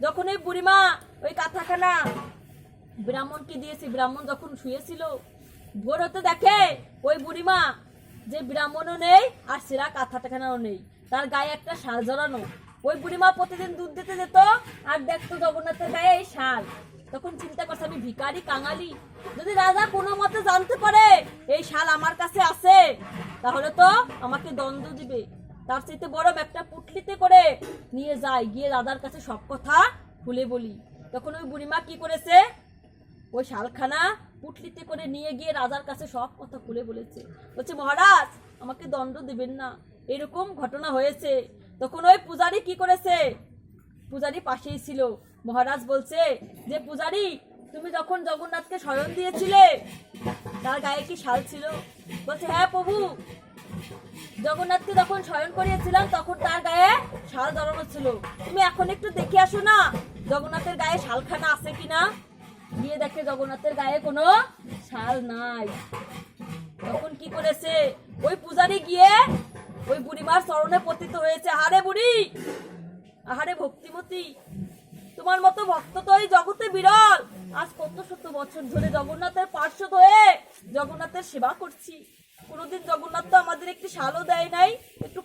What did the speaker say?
যখন এই বুড়িমা ওই কাঁথাখানা ব্রাহ্মণকে দিয়েছে, ব্রাহ্মণ যখন শুয়েছিল, ভোর হতে দেখে ওই বুড়িমা যে ব্রাহ্মণও নেই আর সেরা কাঁথাটাখানাও নেই, তার গায়ে একটা শাল জড়ানো। ওই বুড়িমা প্রতিদিন দুধ দিতে যেত আর দেখতো জগন্নাথের গায়ে এই শাল। তখন চিন্তা করছে, আমি ভিখারি কাঙালি, যদি রাজা কোনো মতে জানতে পারে এই শাল আমার কাছে আছে তাহলে তো আমাকে দণ্ড দিবে। তার চাইতে বরং একটা পুটলিতে করে নিয়ে যাই, গিয়ে রাজার কাছে সব কথা খুলে বলি। তখন ওই বুড়িমা কি করেছে, ওই শালখানা পুটলিতে করে নিয়ে গিয়ে রাজার কাছে সব কথা খুলে বলেছে। বলছে, মহারাজ আমাকে দণ্ড দিবেন না, এরকম ঘটনা হয়েছে। তখন ওই পূজারি কি করেছে, পূজারি পাশেই ছিল। মহারাজ বলছে যে, পূজারি তুমি যখন জগন্নাথকে শয়ন দিয়েছিলে তার গায়ে কি শাল ছিল? বলছে, হ্যাঁ প্রভু, জগন্নাথকে যখন শয়ন করিয়েছিলাম তখন তার গায়ে শাল জড়ানো ছিল। তুমি এখন একটু দেখে আসো না জগন্নাথের গায়ে শালখানা আছে কিনা। গিয়ে দেখে জগন্নাথের গায়ে কোনো শাল নাই। তখন কি করেছে, ওই পূজারি গিয়ে ওই বুড়িমার চরণে পতিত হয়েছে। আহারে বুড়ি, আহারে ভক্তিমতী, তোমার মতো ভক্ত তো এই জগতে বিরল। আজ কত শত বছর ধরে জগন্নাথের পার্শ্বদ হয়ে জগন্নাথের সেবা করছি, কোনোদিন জগন্নাথ তো আমাদের একটি শালও দেয় নাই। একটু